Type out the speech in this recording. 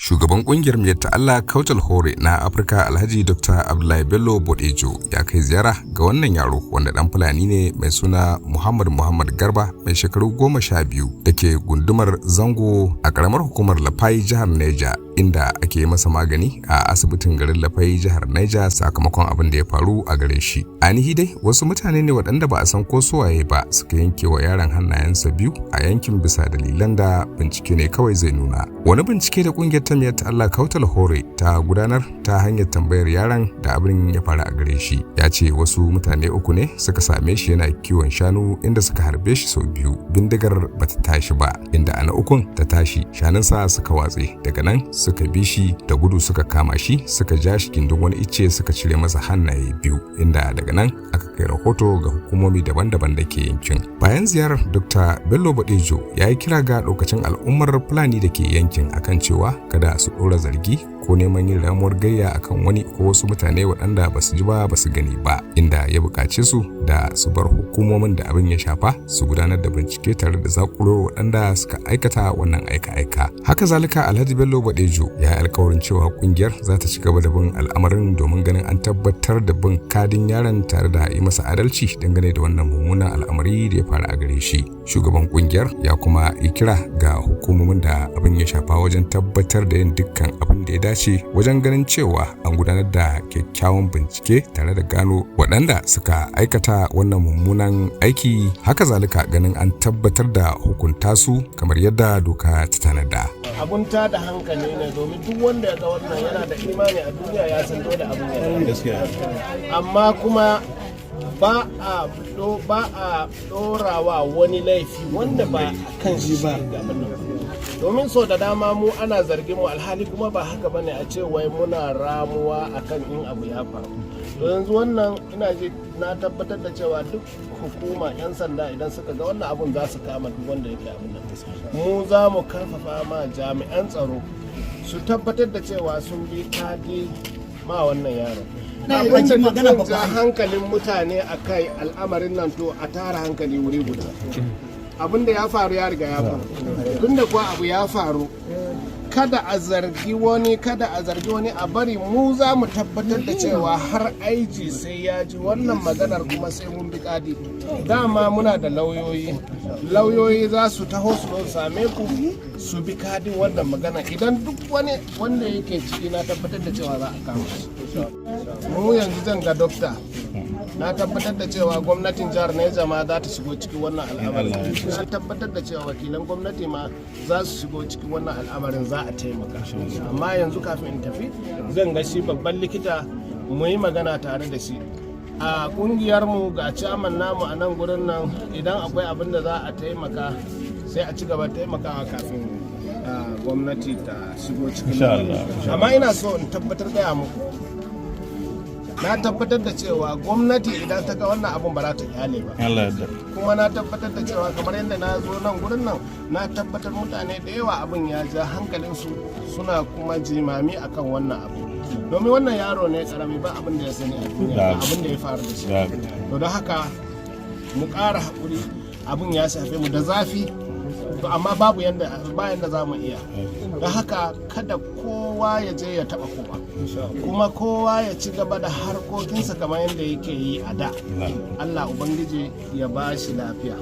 Shugaban kungiyar Miyatta Allah Kautal Hore na Afirka Alhaji Dr. Abdullahi Bello Bodejo ya kai ziyara ga wannan yaro wanda dan Fulani ne mai suna Muhammad Garba mai shekaru 12 da ke gundumar Zango a karamar hukumar Lafai jihar Niger, inda ake masa magani a asibitin garin Lafai jihar Niger sakamakon abin da ya faru a gare shi. Ainihi dai wasu mutane ne waɗanda ba a san ko suwaye ba suka yanke wa yaron hannayensa biyu a yankin bisa dalilan da bincike ne kawai zai nuna. Wani bincike da kungiyar ta Miyatta Allah Kautal Hore ta gudanar ta hanyar tambayar yaron da abin ya faru a gare shi, ya ce wasu mutane uku ne suka same shi yana kiwon shanu inda suka harbe shi sau biyu. Bindigar bata tashi ba, inda ana ukun ta tashi, shanunsa suka watse. Daga nan suka bi shi da gudu suka kama shi, suka ja shi gindin wani icce suka cire masa hannaye biyu, inda daga nan aka kai rahoto ga hukumomi daban-daban da ke yankin. Bayan ziyarar Dr. Bello Bodejo ya yi kira ga lokacin al'ummar Fulani da ke yankin akan cewa kada su ɗora zargi ko neman yin ramuwar gayya akan wani ko wasu mutane waɗanda ba su ji ba ba su gani ba, inda ya buƙace su da su bar hukumomin da abin ya shafa su gudanar da bincike tare da zakulo waɗanda suka aikata wannan aika-aika. Haka zalika Alhaji Bello Bodejo ya yi alkawarin cewa kungiyar za ta ci gaba da bin al'amarin domin ganin an tabbatar da bin kadin yaron tare da yi masa adalci dangane da wannan mummunan al'amari da ya faru a gare shi. Shugaban kungiyar ya kuma yi kira ga hukumomin da abin ya shafa wajen tabbatar da yin dukkan abin da ya dace wajen ganin cewa an gudanar da kyakkyawan bincike tare da gano waɗanda suka aikata wannan mummunan aiki, haka zalika ganin an tabbatar da hukunta su kamar yadda doka ta tanada. Abun ta da hankali ne domin duk wanda ya ga wannan yana da imani a duniya ya san dole abin ya amma kuma ba a ɗorawa wani laifi wanda ba kan shi ba, domin so da dama mu ana zargin mu alhali kuma ba haka bane a ce wai muna ramuwa akan in abu ya faru. To yanzu wannan ina ji na tabbatar da cewa duk hukuma 'yan sanda idan suka ga wannan abun za su kama duk wanda yake abin nan. Mu za mu karfafa ma jami'an tsaro su tabbatar da cewa sun bi kadi ma wannan yaron. Abin da zan ja hankalin mutane a kai al'amarin nan to a tara hankali wuri guda. Abin da ya faru ya riga ya faru. Tunda kuwa abu ya faru, kada a zargi wani a bari mu za mu tabbatar da cewa har aiji sai ya ji wannan maganar kuma sai mun bi kadi. Dama muna da lauyoyi za su taho su same ku su bi kadin wannan magana. Idan duk wani wanda yake ciki na tabbatar da cewa za a kama shi. Mu yanzu zan ga dokta, na tabbatar da cewa gwamnatin jihar Niger ma za ta shigo cikin wannan al'amarin. Na tabbatar da cewa wakilan gwamnati ma za su shigo cikin wannan al'amarin, za a taimaka. Amma yanzu kafin in tafi zan ga shi babban likita mu yi magana tare da shi. A kungiyarmu ga chairman namu a nan gurin nan, idan akwai abin da za a taimaka sai a ci gaba taimakawa kafin gwamnati ta shigo cikin. Amma ina so in tabbatar da muku, na tabbatar da cewa gwamnati idan ta ga wannan abun ba za ta kyale ba. Kuma na tabbatar da cewa kamar yadda na zo nan gurin nan, na tabbatar mutane da yawa abin ya ja hankalinsu suna kuma jimami akan wannan abu. Domin wannan yaro ne karami, ba abin da ya sani a duniya, abin da ya faru da shi. To don haka mu ƙara haƙuri, abin ya shafe mu da zafi, to amma babu yanda za mu iya. Don haka kada kowa ya je ya taɓa kowa, kuma kowa ya ci gaba da harkokinsa kamar yadda yake yi a da. Allah Ubangiji ya ba shi lafiya.